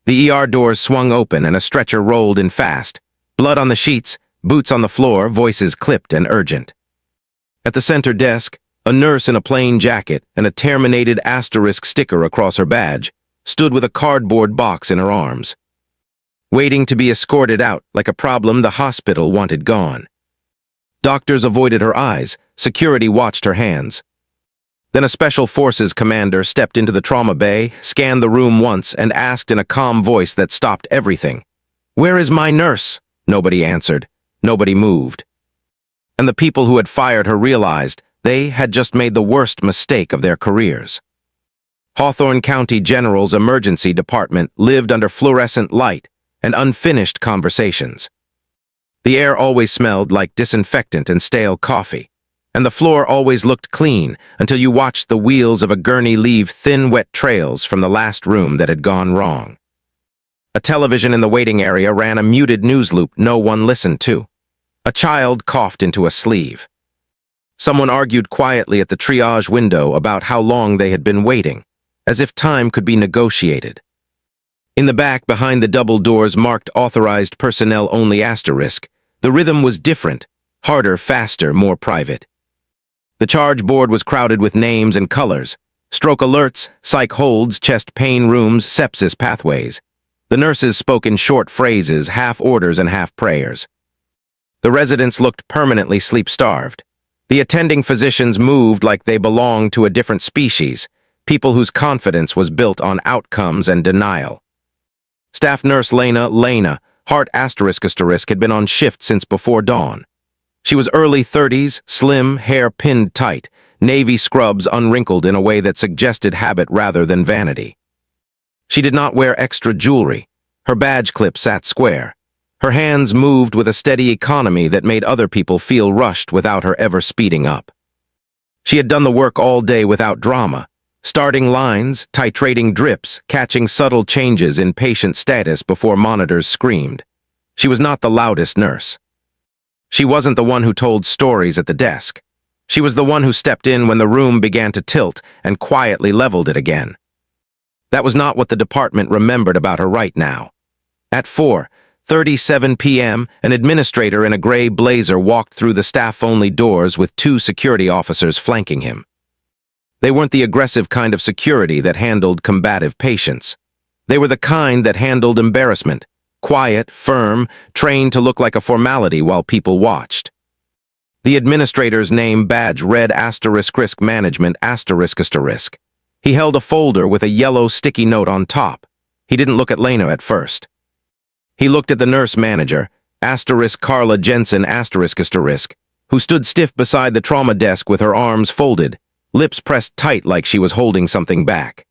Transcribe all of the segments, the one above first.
The ER doors swung open and a stretcher rolled in fast. Blood on the sheets, boots on the floor, voices clipped and urgent. At the center desk, a nurse in a plain jacket and a terminated asterisk sticker across her badge stood with a cardboard box in her arms, waiting to be escorted out like a problem the hospital wanted gone. Doctors avoided her eyes, security watched her hands. Then a special forces commander stepped into the trauma bay, scanned the room once, and asked in a calm voice that stopped everything, "Where is my nurse?" Nobody answered. Nobody moved. And the people who had fired her realized they had just made the worst mistake of their careers. Hawthorne County General's emergency department lived under fluorescent light and unfinished conversations. The air always smelled like disinfectant and stale coffee, and the floor always looked clean until you watched the wheels of a gurney leave thin, wet trails from the last room that had gone wrong. A television in the waiting area ran a muted news loop no one listened to. A child coughed into a sleeve. Someone argued quietly at the triage window about how long they had been waiting, as if time could be negotiated. In the back, behind the double doors marked authorized personnel only asterisk, the rhythm was different, harder, faster, more private. The charge board was crowded with names and colors: stroke alerts, psych holds, chest pain rooms, sepsis pathways. The nurses spoke in short phrases, half orders and half prayers. The residents looked permanently sleep-starved. The attending physicians moved like they belonged to a different species, people whose confidence was built on outcomes and denial. Staff nurse Lena, heart asterisk, had been on shift since before dawn. She was early 30s, slim, hair pinned tight, navy scrubs unwrinkled in a way that suggested habit rather than vanity. She did not wear extra jewelry. Her badge clip sat square. Her hands moved with a steady economy that made other people feel rushed without her ever speeding up. She had done the work all day without drama, starting lines, titrating drips, catching subtle changes in patient status before monitors screamed. She was not the loudest nurse. She wasn't the one who told stories at the desk. She was the one who stepped in when the room began to tilt and quietly leveled it again. That was not what the department remembered about her right now. At 4:37 p.m., an administrator in a gray blazer walked through the staff-only doors with 2 security officers flanking him. They weren't the aggressive kind of security that handled combative patients. They were the kind that handled embarrassment, quiet, firm, trained to look like a formality while people watched. The administrator's name badge read *risk management *. He held a folder with a yellow sticky note on top. He didn't look at Lena at first. He looked at the nurse manager, Carla Jensen *, who stood stiff beside the trauma desk with her arms folded, lips pressed tight like she was holding something back.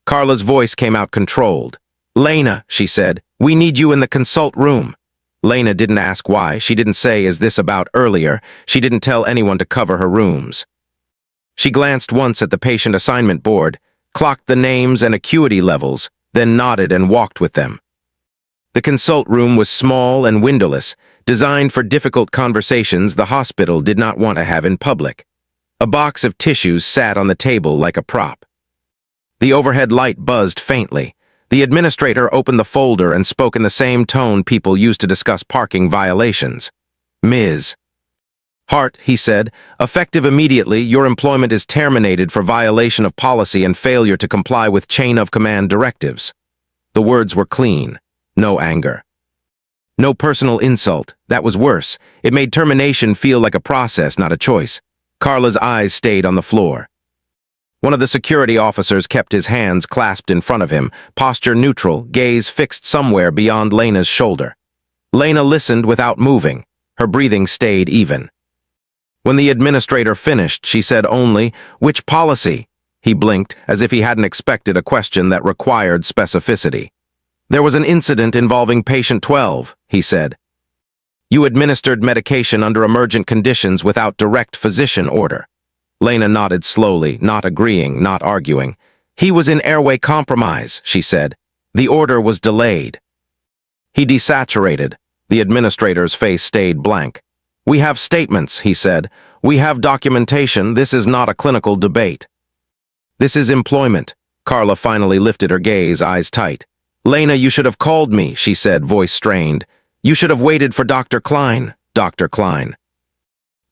Carla's voice came out controlled. "Lena," she said, "we need you in the consult room." Lena didn't ask why. She didn't say, "Is this about earlier?" She didn't tell anyone to cover her rooms. She glanced once at the patient assignment board, clocked the names and acuity levels, then nodded and walked with them. The consult room was small and windowless, designed for difficult conversations the hospital did not want to have in public. A box of tissues sat on the table like a prop. The overhead light buzzed faintly. The administrator opened the folder and spoke in the same tone people used to discuss parking violations. "Ms. Hart," he said, "effective immediately, your employment is terminated for violation of policy and failure to comply with chain-of-command directives." The words were clean. No anger. No personal insult. That was worse. It made termination feel like a process, not a choice. Carla's eyes stayed on the floor. One of the security officers kept his hands clasped in front of him, posture neutral, gaze fixed somewhere beyond Lena's shoulder. Lena listened without moving. Her breathing stayed even. When the administrator finished, she said only, "Which policy?" He blinked, as if he hadn't expected a question that required specificity. "There was an incident involving patient 12, he said. "You administered medication under emergent conditions without direct physician order." Lena nodded slowly, not agreeing, not arguing. "He was in airway compromise," she said. "The order was delayed." He desaturated. The administrator's face stayed blank. "We have statements," he said. "We have documentation. This is not a clinical debate." "This is employment." Carla finally lifted her gaze, eyes tight. "Lena, you should have called me," she said, voice strained. "You should have waited for Dr. Klein, Dr. Klein."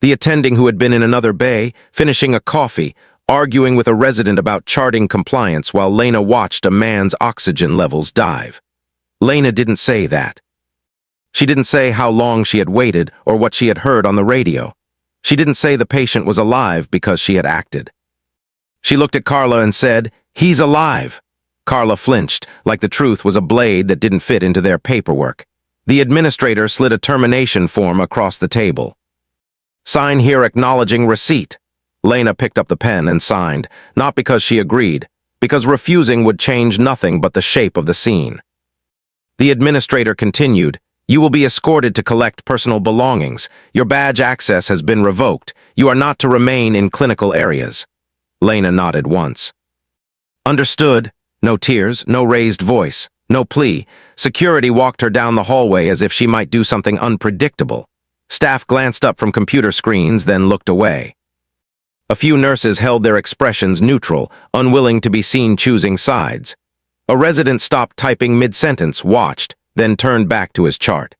The attending, who had been in another bay, finishing a coffee, arguing with a resident about charting compliance while Lena watched a man's oxygen levels dive. Lena didn't say that. She didn't say how long she had waited or what she had heard on the radio. She didn't say the patient was alive because she had acted. She looked at Carla and said, "He's alive." Carla flinched, like the truth was a blade that didn't fit into their paperwork. The administrator slid a termination form across the table. "Sign here acknowledging receipt." Lena picked up the pen and signed, not because she agreed, because refusing would change nothing but the shape of the scene. The administrator continued, "You will be escorted to collect personal belongings. Your badge access has been revoked. You are not to remain in clinical areas." Lena nodded once. "Understood." No tears, no raised voice, no plea. Security walked her down the hallway as if she might do something unpredictable. Staff glanced up from computer screens, then looked away. A few nurses held their expressions neutral, unwilling to be seen choosing sides. A resident stopped typing mid-sentence, watched, then turned back to his chart.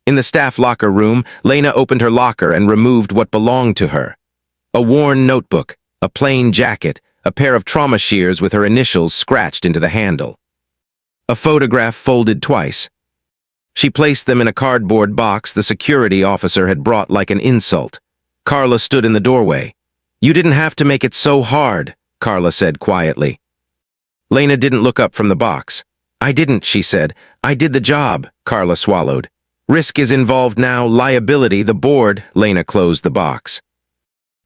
In the staff locker room, Lena opened her locker and removed what belonged to her. A worn notebook, a plain jacket, a pair of trauma shears with her initials scratched into the handle. A photograph folded twice. She placed them in a cardboard box the security officer had brought like an insult. Carla stood in the doorway. "You didn't have to make it so hard," Carla said quietly. Lena didn't look up from the box. "I didn't," she said. "I did the job," Carla swallowed. "Risk is involved now, liability, the board." Lena closed the box.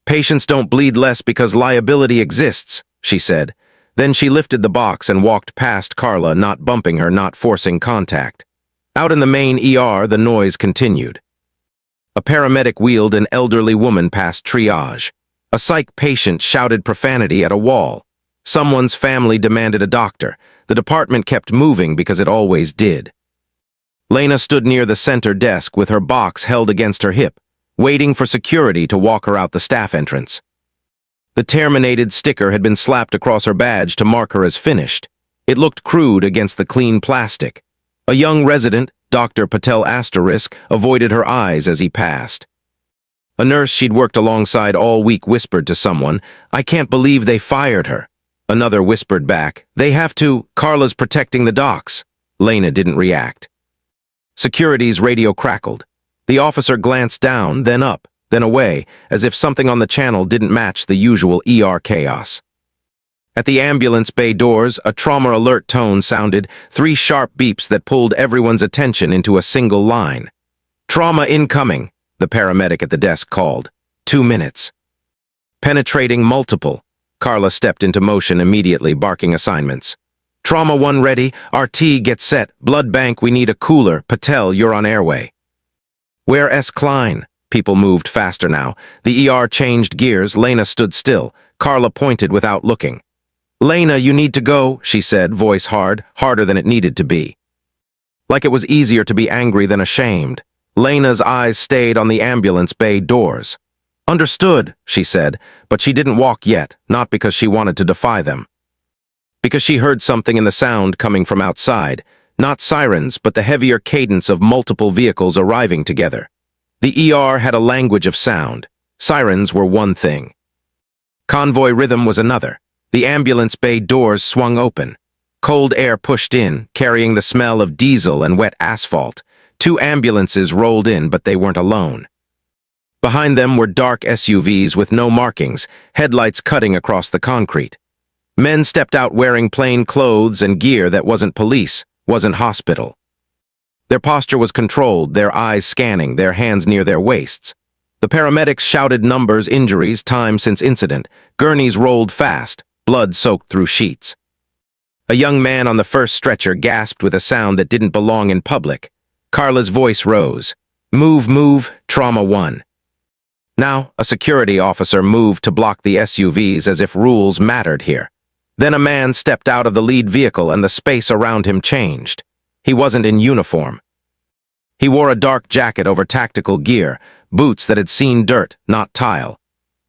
"Patients don't bleed less because liability exists," she said. Then she lifted the box and walked past Carla, not bumping her, not forcing contact. Out in the main ER, the noise continued. A paramedic wheeled an elderly woman past triage. A psych patient shouted profanity at a wall. Someone's family demanded a doctor. The department kept moving because it always did. Lena stood near the center desk with her box held against her hip, waiting for security to walk her out the staff entrance. The terminated sticker had been slapped across her badge to mark her as finished. It looked crude against the clean plastic. A young resident, Dr. Patel *, avoided her eyes as he passed. A nurse she'd worked alongside all week whispered to someone, "I can't believe they fired her." Another whispered back, "They have to, Carla's protecting the docs." Lena didn't react. Security's radio crackled. The officer glanced down, then up, then away, as if something on the channel didn't match the usual ER chaos. At the ambulance bay doors, a trauma alert tone sounded, 3 sharp beeps that pulled everyone's attention into a single line. "Trauma incoming," the paramedic at the desk called. 2 minutes. "Penetrating multiple." Carla stepped into motion immediately, barking assignments. "Trauma 1 ready, RT get set, blood bank we need a cooler, Patel you're on airway." "Where S. Klein?" People moved faster now. The ER changed gears. Lena stood still. Carla pointed without looking. "Lena, you need to go," she said, voice hard, harder than it needed to be. Like it was easier to be angry than ashamed. Lena's eyes stayed on the ambulance bay doors. "Understood," she said, but she didn't walk yet, not because she wanted to defy them. Because she heard something in the sound coming from outside. Not sirens, but the heavier cadence of multiple vehicles arriving together. The ER had a language of sound. Sirens were one thing. Convoy rhythm was another. The ambulance bay doors swung open. Cold air pushed in, carrying the smell of diesel and wet asphalt. 2 ambulances rolled in, but they weren't alone. Behind them were dark SUVs with no markings, headlights cutting across the concrete. Men stepped out wearing plain clothes and gear that wasn't police, wasn't hospital. Their posture was controlled, their eyes scanning, their hands near their waists. The paramedics shouted numbers, injuries, time since incident. Gurneys rolled fast, blood soaked through sheets. A young man on the first stretcher gasped with a sound that didn't belong in public. Carla's voice rose. "Move, move, trauma 1." Now, a security officer moved to block the SUVs as if rules mattered here. Then a man stepped out of the lead vehicle and the space around him changed. He wasn't in uniform. He wore a dark jacket over tactical gear, boots that had seen dirt, not tile.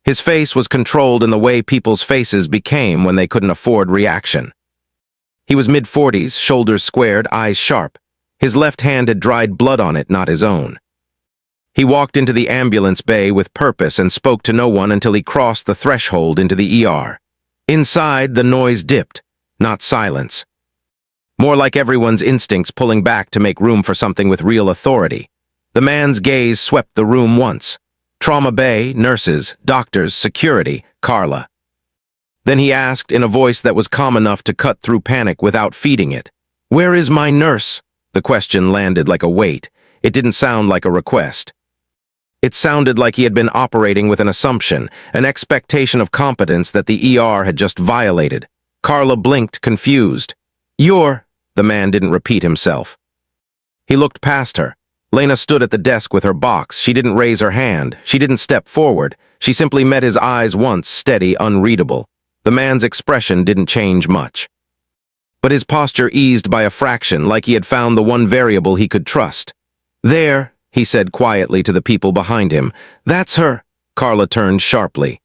His face was controlled in the way people's faces became when they couldn't afford reaction. He was mid-40s, shoulders squared, eyes sharp. His left hand had dried blood on it, not his own. He walked into the ambulance bay with purpose and spoke to no one until he crossed the threshold into the ER. Inside, the noise dipped, not silence. More like everyone's instincts pulling back to make room for something with real authority. The man's gaze swept the room once. Trauma bay, nurses, doctors, security, Carla. Then he asked in a voice that was calm enough to cut through panic without feeding it. "Where is my nurse?" The question landed like a weight. It didn't sound like a request. It sounded like he had been operating with an assumption, an expectation of competence that the ER had just violated. Carla blinked, confused. The man didn't repeat himself. He looked past her. Lena stood at the desk with her box. She didn't raise her hand. She didn't step forward. She simply met his eyes once, steady, unreadable. The man's expression didn't change much. But his posture eased by a fraction, like he had found the one variable he could trust. "There," he said quietly to the people behind him. "That's her." Carla turned sharply.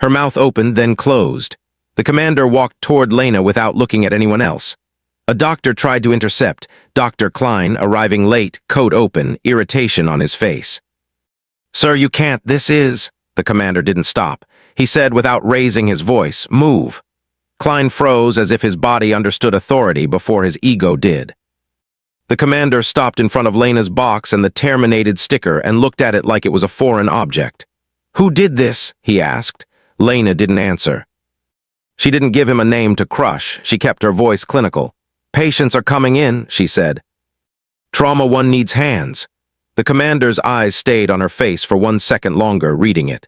Her mouth opened, then closed. The commander walked toward Lena without looking at anyone else. A doctor tried to intercept, Dr. Klein, arriving late, coat open, irritation on his face. "Sir, you can't, this is—" The commander didn't stop. He said without raising his voice, "Move." Klein froze as if his body understood authority before his ego did. The commander stopped in front of Lena's box and the terminated sticker and looked at it like it was a foreign object. "Who did this?" he asked. Lena didn't answer. She didn't give him a name to crush. She kept her voice clinical. "Patients are coming in," she said. "Trauma 1 needs hands." The commander's eyes stayed on her face for 1 second longer, reading it.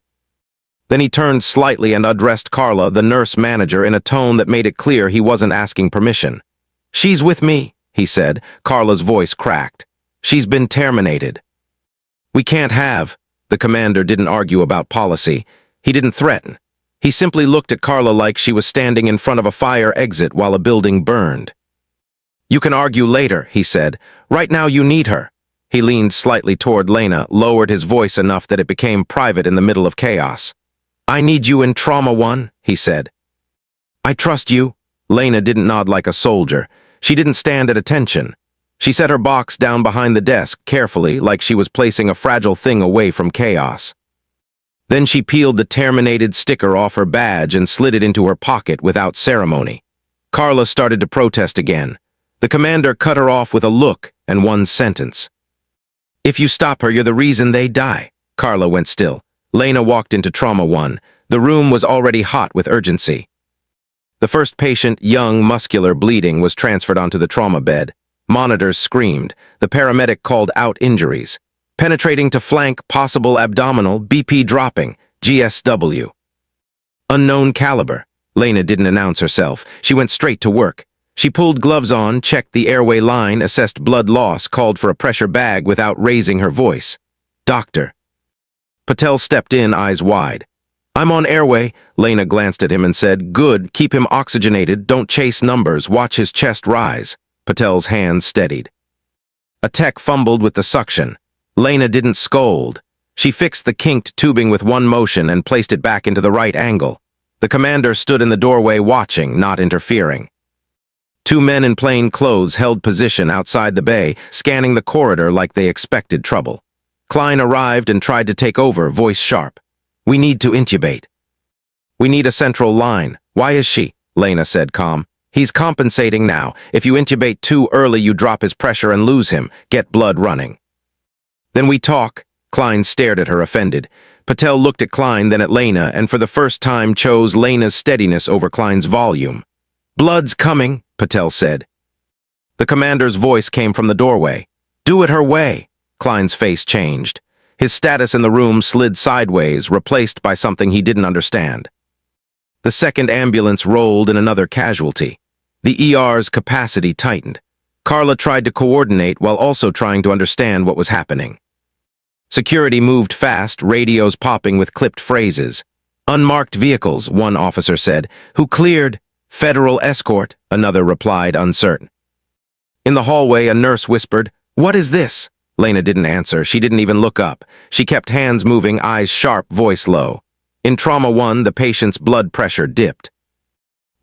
Then he turned slightly and addressed Carla, the nurse manager, in a tone that made it clear he wasn't asking permission. "She's with me," he said. Carla's voice cracked. "She's been terminated." "We can't have." The commander didn't argue about policy. He didn't threaten. He simply looked at Carla like she was standing in front of a fire exit while a building burned. "You can argue later," he said. "Right now you need her." He leaned slightly toward Lena, lowered his voice enough that it became private in the middle of chaos. "I need you in Trauma 1, he said. "I trust you." Lena didn't nod like a soldier. She didn't stand at attention. She set her box down behind the desk, carefully, like she was placing a fragile thing away from chaos. Then she peeled the terminated sticker off her badge and slid it into her pocket without ceremony. Carla started to protest again. The commander cut her off with a look and 1 sentence. "If you stop her, you're the reason they die." Carla went still. Lena walked into Trauma 1. The room was already hot with urgency. The first patient, young, muscular, bleeding, was transferred onto the trauma bed. Monitors screamed. The paramedic called out injuries. Penetrating to flank, possible abdominal, BP dropping, GSW. Unknown caliber. Lena didn't announce herself. She went straight to work. She pulled gloves on, checked the airway line, assessed blood loss, called for a pressure bag without raising her voice. "Doctor." Patel stepped in, eyes wide. "I'm on airway." Lena glanced at him and said, "Good, keep him oxygenated, don't chase numbers, watch his chest rise." Patel's hands steadied. A tech fumbled with the suction. Lena didn't scold. She fixed the kinked tubing with 1 motion and placed it back into the right angle. The commander stood in the doorway watching, not interfering. 2 men in plain clothes held position outside the bay, scanning the corridor like they expected trouble. Klein arrived and tried to take over, voice sharp. "We need to intubate." "We need a central line." "Why is she?" Lena said, calm. "He's compensating now. If you intubate too early, you drop his pressure and lose him. Get blood running." "Then we talk." Klein stared at her, offended. Patel looked at Klein, then at Lena, and for the first time chose Lena's steadiness over Klein's volume. "Blood's coming," Patel said. The commander's voice came from the doorway. "Do it her way." Klein's face changed. His status in the room slid sideways, replaced by something he didn't understand. The second ambulance rolled in another casualty. The ER's capacity tightened. Carla tried to coordinate while also trying to understand what was happening. Security moved fast, radios popping with clipped phrases. "Unmarked vehicles," one officer said. "Who cleared?" "Federal escort," another replied, uncertain. In the hallway, a nurse whispered, "What is this?" Lena didn't answer. She didn't even look up. She kept hands moving, eyes sharp, voice low. In Trauma 1, the patient's blood pressure dipped.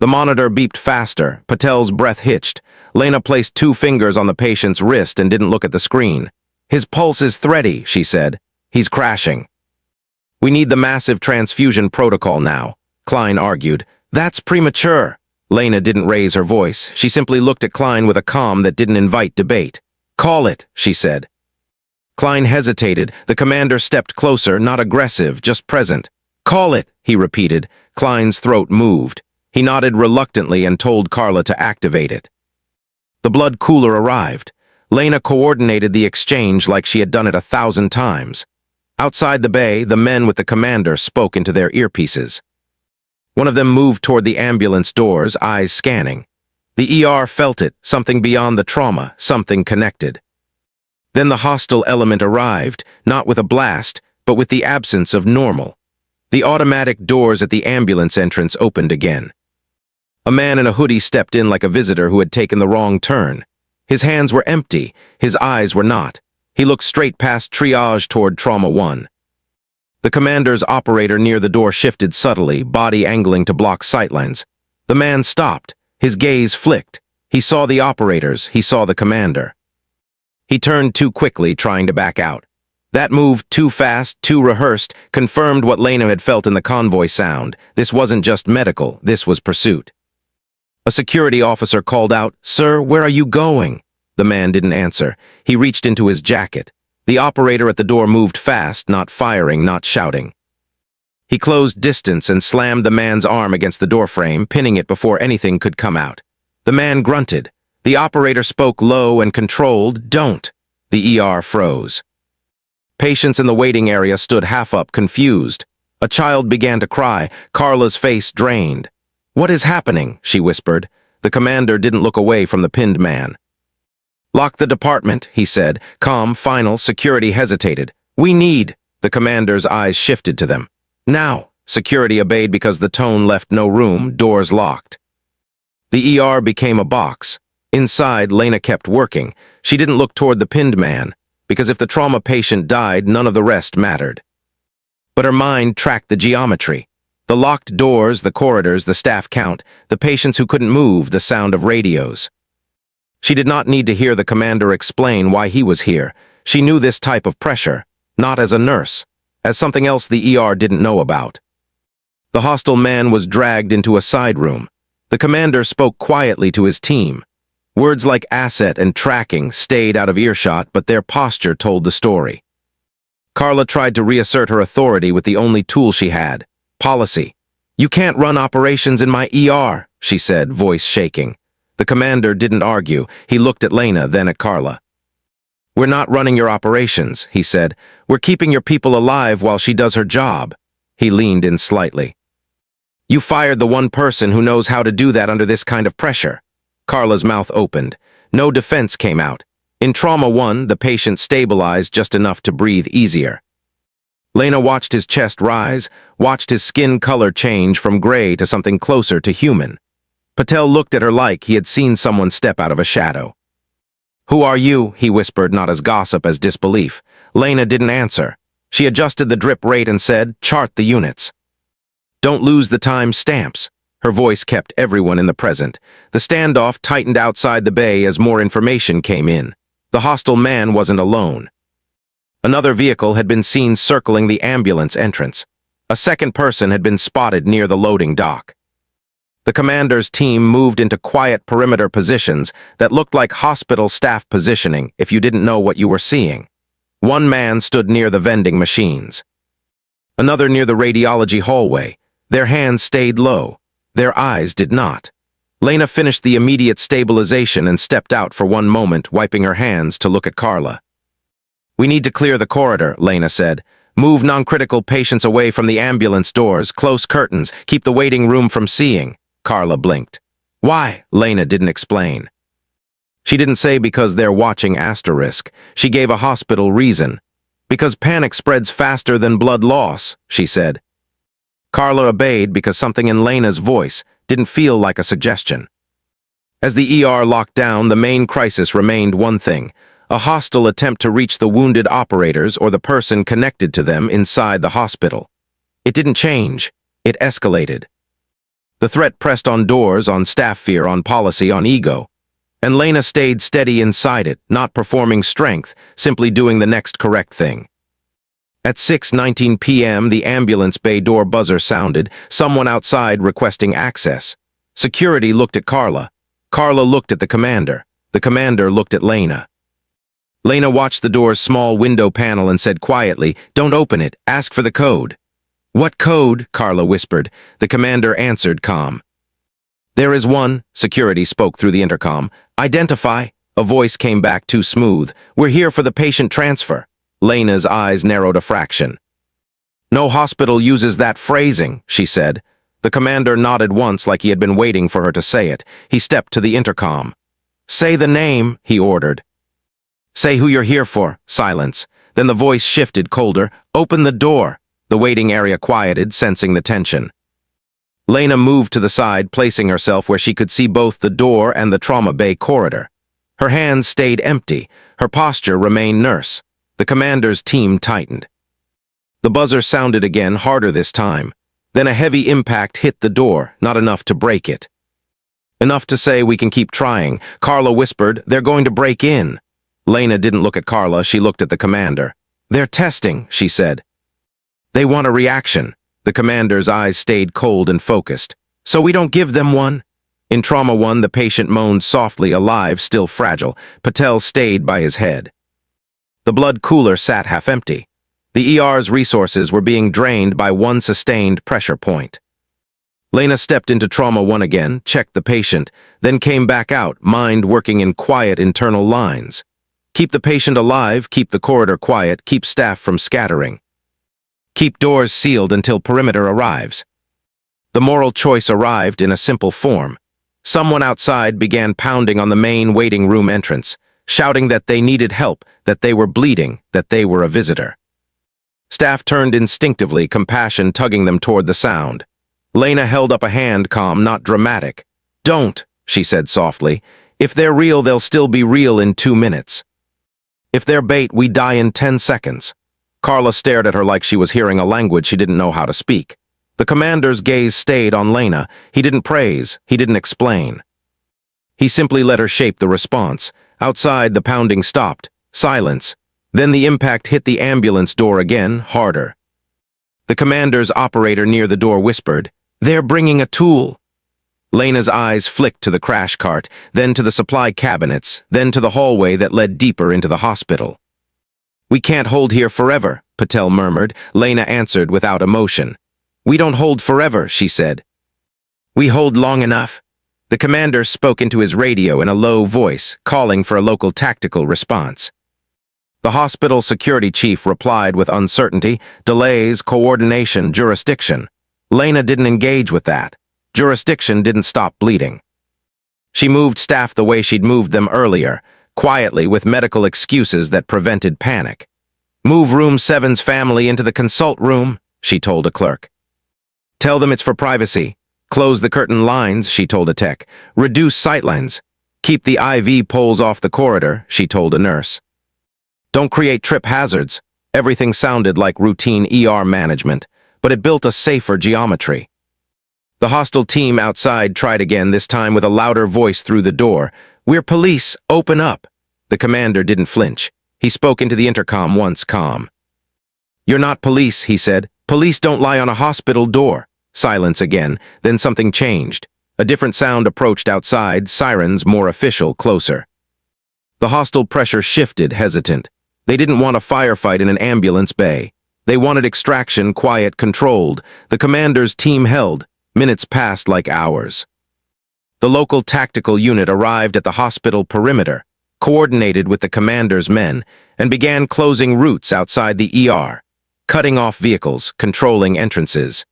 The monitor beeped faster. Patel's breath hitched. Lena placed 2 fingers on the patient's wrist and didn't look at the screen. His pulse is thready, she said. He's crashing. We need the massive transfusion protocol now, Klein argued. That's premature. Lena didn't raise her voice. She simply looked at Klein with a calm that didn't invite debate. Call it, she said. Klein hesitated. The commander stepped closer, not aggressive, just present. Call it, he repeated. Klein's throat moved. He nodded reluctantly and told Carla to activate it. The blood cooler arrived. Lena coordinated the exchange like she had done it 1,000 times. Outside the bay, the men with the commander spoke into their earpieces. One of them moved toward the ambulance doors, eyes scanning. The ER felt it, something beyond the trauma, something connected. Then the hostile element arrived, not with a blast, but with the absence of normal. The automatic doors at the ambulance entrance opened again. A man in a hoodie stepped in like a visitor who had taken the wrong turn. His hands were empty, his eyes were not. He looked straight past triage toward Trauma 1. The commander's operator near the door shifted subtly, body angling to block sightlines. The man stopped. His gaze flicked. He saw the operators, he saw the commander. He turned too quickly, trying to back out. That move, too fast, too rehearsed, confirmed what Lena had felt in the convoy sound. This wasn't just medical, this was pursuit. A security officer called out, "Sir, where are you going?" The man didn't answer. He reached into his jacket. The operator at the door moved fast, not firing, not shouting. He closed distance and slammed the man's arm against the doorframe, pinning it before anything could come out. The man grunted. The operator spoke low and controlled, "Don't." The ER froze. Patients in the waiting area stood half up, confused. A child began to cry. Carla's face drained. "What is happening?" she whispered. The commander didn't look away from the pinned man. "Lock the department," he said. Calm, final. Security hesitated. "We need." The commander's eyes shifted to them. "Now." Security obeyed because the tone left no room, doors locked. The ER became a box. Inside, Lena kept working. She didn't look toward the pinned man, because if the trauma patient died, none of the rest mattered. But her mind tracked the geometry. The locked doors, the corridors, the staff count, the patients who couldn't move, the sound of radios. She did not need to hear the commander explain why he was here. She knew this type of pressure, not as a nurse, as something else the ER didn't know about. The hostile man was dragged into a side room. The commander spoke quietly to his team. Words like asset and tracking stayed out of earshot, but their posture told the story. Carla tried to reassert her authority with the only tool she had. Policy. "You can't run operations in my ER," she said, voice shaking. The commander didn't argue. He looked at Lena, then at Carla. "We're not running your operations," he said. "We're keeping your people alive while she does her job." He leaned in slightly. "You fired the one person who knows how to do that under this kind of pressure." Carla's mouth opened. No defense came out. In Trauma 1, the patient stabilized just enough to breathe easier. Lena watched his chest rise, watched his skin color change from gray to something closer to human. Patel looked at her like he had seen someone step out of a shadow. "Who are you?" he whispered, not as gossip as disbelief. Lena didn't answer. She adjusted the drip rate and said, "Chart the units." "Don't lose the time stamps." Her voice kept everyone in the present. The standoff tightened outside the bay as more information came in. The hostile man wasn't alone. Another vehicle had been seen circling the ambulance entrance. A second person had been spotted near the loading dock. The commander's team moved into quiet perimeter positions that looked like hospital staff positioning if you didn't know what you were seeing. One man stood near the vending machines. Another near the radiology hallway. Their hands stayed low. Their eyes did not. Lena finished the immediate stabilization and stepped out for one moment, wiping her hands to look at Carla. "We need to clear the corridor," Lena said. "Move non-critical patients away from the ambulance doors, close curtains, keep the waiting room from seeing." Carla blinked. "Why?" Lena didn't explain. She didn't say because they're watching asterisk. She gave a hospital reason. "Because panic spreads faster than blood loss," she said. Carla obeyed because something in Lena's voice didn't feel like a suggestion. As the ER locked down, the main crisis remained one thing: a hostile attempt to reach the wounded operators or the person connected to them inside the hospital. It didn't change. It escalated. The threat pressed on doors, on staff fear, on policy, on ego. And Lena stayed steady inside it, not performing strength, simply doing the next correct thing. At 6:19 p.m., the ambulance bay door buzzer sounded, someone outside requesting access. Security looked at Carla. Carla looked at the commander. The commander looked at Lena. Lena watched the door's small window panel and said quietly, "Don't open it. Ask for the code." "What code?" Carla whispered. The commander answered calm. "There is one," security spoke through the intercom. "Identify." A voice came back too smooth. "We're here for the patient transfer." Lena's eyes narrowed a fraction. "No hospital uses that phrasing," she said. The commander nodded once like he had been waiting for her to say it. He stepped to the intercom. "Say the name," he ordered. "Say who you're here for." Silence. Then the voice shifted, colder. "Open the door." The waiting area quieted, sensing the tension. Lena moved to the side, placing herself where she could see both the door and the trauma bay corridor. Her hands stayed empty. Her posture remained nurse. The commander's team tightened. The buzzer sounded again, harder this time. Then a heavy impact hit the door, not enough to break it. "Enough to say we can keep trying." Carla whispered, "They're going to break in." Lena didn't look at Carla, she looked at the commander. "They're testing," she said. "They want a reaction." The commander's eyes stayed cold and focused. "So we don't give them one?" In Trauma 1, the patient moaned softly, alive, still fragile. Patel stayed by his head. The blood cooler sat half empty. The ER's resources were being drained by one sustained pressure point. Lena stepped into Trauma 1 again, checked the patient, then came back out, mind working in quiet internal lines. Keep the patient alive, keep the corridor quiet, keep staff from scattering. Keep doors sealed until perimeter arrives. The moral choice arrived in a simple form. Someone outside began pounding on the main waiting room entrance, shouting that they needed help, that they were bleeding, that they were a visitor. Staff turned instinctively, compassion tugging them toward the sound. Lena held up a hand, calm, not dramatic. "Don't," she said softly. "If they're real, they'll still be real in 2 minutes. If they're bait, we die in 10 seconds. Carla stared at her like she was hearing a language she didn't know how to speak. The commander's gaze stayed on Lena. He didn't praise, he didn't explain. He simply let her shape the response. Outside, the pounding stopped. Silence. Then the impact hit the ambulance door again, harder. The commander's operator near the door whispered, "They're bringing a tool." Lena's eyes flicked to the crash cart, then to the supply cabinets, then to the hallway that led deeper into the hospital. "We can't hold here forever," Patel murmured. Lena answered without emotion. "We don't hold forever," she said. "We hold long enough." The commander spoke into his radio in a low voice, calling for a local tactical response. The hospital security chief replied with uncertainty, delays, coordination, jurisdiction. Lena didn't engage with that. Jurisdiction didn't stop bleeding. She moved staff the way she'd moved them earlier, quietly with medical excuses that prevented panic. "Move room 7's family into the consult room," she told a clerk. "Tell them it's for privacy. Close the curtain lines," she told a tech. "Reduce sightlines. Keep the IV poles off the corridor," she told a nurse. "Don't create trip hazards." Everything sounded like routine ER management, but it built a safer geometry. The hostile team outside tried again, this time with a louder voice through the door. "We're police. Open up." The commander didn't flinch. He spoke into the intercom once, calm. "You're not police," he said. "Police don't lie on a hospital door." Silence again, then something changed. A different sound approached outside, sirens more official, closer. The hostile pressure shifted, hesitant. They didn't want a firefight in an ambulance bay. They wanted extraction, quiet, controlled. The commander's team held. Minutes passed like hours. The local tactical unit arrived at the hospital perimeter, coordinated with the commander's men, and began closing routes outside the ER, cutting off vehicles, controlling entrances,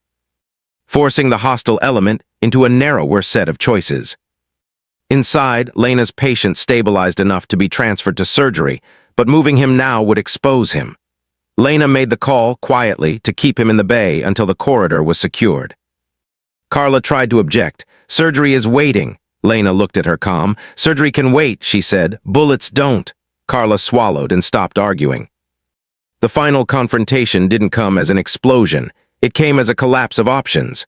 forcing the hostile element into a narrower set of choices. Inside, Lena's patient stabilized enough to be transferred to surgery, but moving him now would expose him. Lena made the call, quietly, to keep him in the bay until the corridor was secured. Carla tried to object. "Surgery is waiting." Lena looked at her calm. "Surgery can wait," she said. "Bullets don't." Carla swallowed and stopped arguing. The final confrontation didn't come as an explosion. It came as a collapse of options.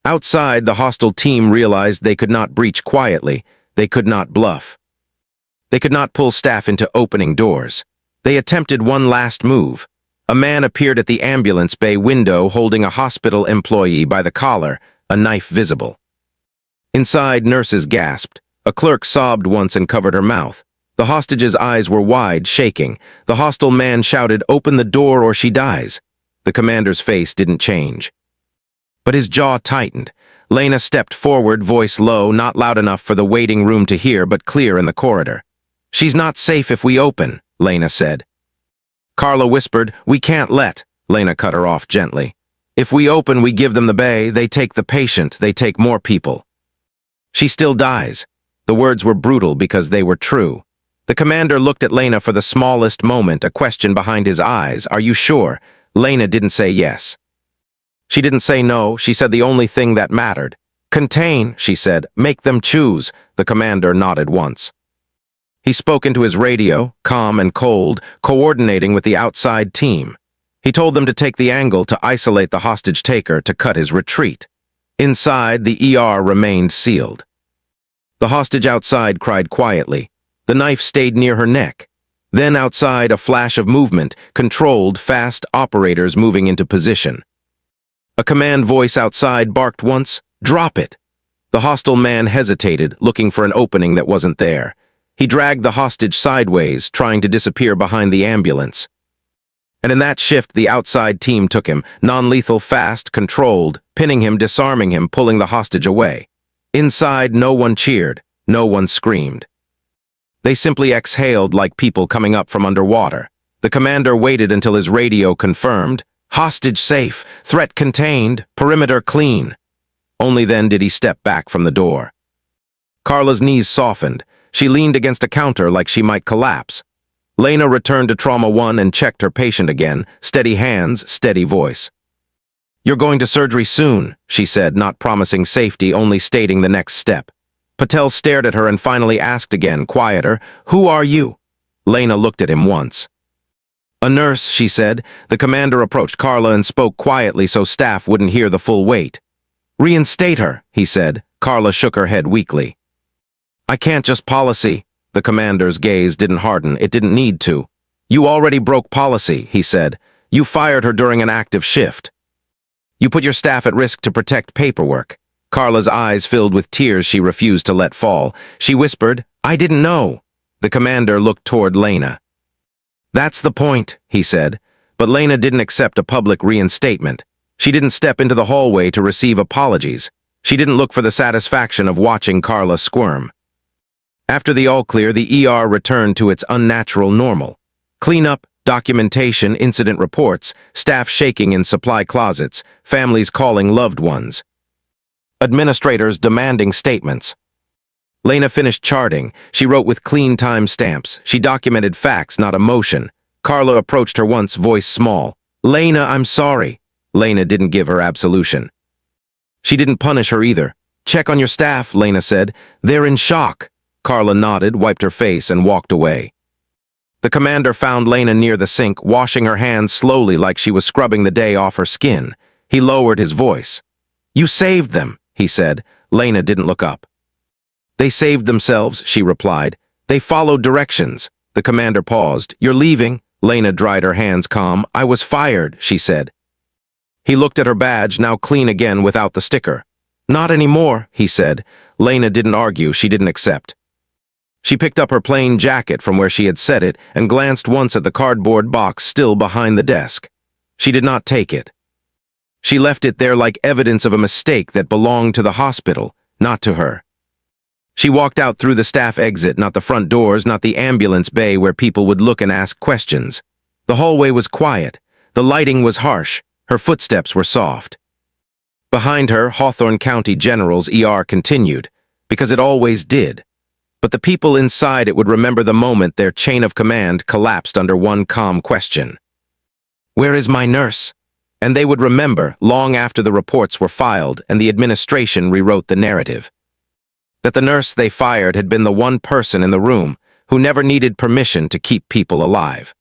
Outside, the hostile team realized they could not breach quietly. They could not bluff. They could not pull staff into opening doors. They attempted one last move. A man appeared at the ambulance bay window holding a hospital employee by the collar, a knife visible. Inside, nurses gasped. A clerk sobbed once and covered her mouth. The hostage's eyes were wide, shaking. The hostile man shouted, "Open the door or she dies." The commander's face didn't change, but his jaw tightened. Lena stepped forward, voice low, not loud enough for the waiting room to hear, but clear in the corridor. "She's not safe if we open," Lena said. Carla whispered, "We can't let." Lena cut her off gently. "If we open, we give them the bay. They take the patient. They take more people. She still dies." The words were brutal because they were true. The commander looked at Lena for the smallest moment, a question behind his eyes. "Are you sure?" Lena didn't say yes. She didn't say no. She said the only thing that mattered. "Contain," she said. "Make them choose." The commander nodded once. He spoke into his radio, calm and cold, coordinating with the outside team. He told them to take the angle to isolate the hostage taker, to cut his retreat. Inside, the ER remained sealed. The hostage outside cried quietly. The knife stayed near her neck. Then outside, a flash of movement, controlled, fast operators moving into position. A command voice outside barked once, "Drop it!" The hostile man hesitated, looking for an opening that wasn't there. He dragged the hostage sideways, trying to disappear behind the ambulance. And in that shift, the outside team took him, non-lethal, fast, controlled, pinning him, disarming him, pulling the hostage away. Inside, no one cheered, no one screamed. They simply exhaled like people coming up from underwater. The commander waited until his radio confirmed, "Hostage safe, threat contained, perimeter clean." Only then did he step back from the door. Carla's knees softened. She leaned against a counter like she might collapse. Lena returned to Trauma 1 and checked her patient again, steady hands, steady voice. "You're going to surgery soon," she said, not promising safety, only stating the next step. Patel stared at her and finally asked again, quieter, "Who are you?" Lena looked at him once. "A nurse," she said. The commander approached Carla and spoke quietly so staff wouldn't hear the full weight. "Reinstate her," he said. Carla shook her head weakly. "I can't just policy." The commander's gaze didn't harden. It didn't need to. "You already broke policy," he said. "You fired her during an active shift. You put your staff at risk to protect paperwork." Carla's eyes filled with tears she refused to let fall. She whispered, "I didn't know." The commander looked toward Lena. "That's the point," he said. But Lena didn't accept a public reinstatement. She didn't step into the hallway to receive apologies. She didn't look for the satisfaction of watching Carla squirm. After the all-clear, the ER returned to its unnatural normal. Cleanup, documentation, incident reports, staff shaking in supply closets, families calling loved ones. Administrators demanding statements. Lena finished charting. She wrote with clean time stamps. She documented facts, not emotion. Carla approached her once, voice small. "Lena, I'm sorry." Lena didn't give her absolution. She didn't punish her either. "Check on your staff," Lena said. "They're in shock." Carla nodded, wiped her face, and walked away. The commander found Lena near the sink, washing her hands slowly like she was scrubbing the day off her skin. He lowered his voice. "You saved them," he said. Lena didn't look up. "They saved themselves," she replied. "They followed directions." The commander paused. "You're leaving?" Lena dried her hands, calm. "I was fired," she said. He looked at her badge, now clean again without the sticker. "Not anymore," he said. Lena didn't argue. She didn't accept. She picked up her plain jacket from where she had set it and glanced once at the cardboard box still behind the desk. She did not take it. She left it there like evidence of a mistake that belonged to the hospital, not to her. She walked out through the staff exit, not the front doors, not the ambulance bay where people would look and ask questions. The hallway was quiet. The lighting was harsh. Her footsteps were soft. Behind her, Hawthorne County General's ER continued, because it always did. But the people inside it would remember the moment their chain of command collapsed under one calm question. "Where is my nurse?" And they would remember long after the reports were filed and the administration rewrote the narrative. That the nurse they fired had been the one person in the room who never needed permission to keep people alive.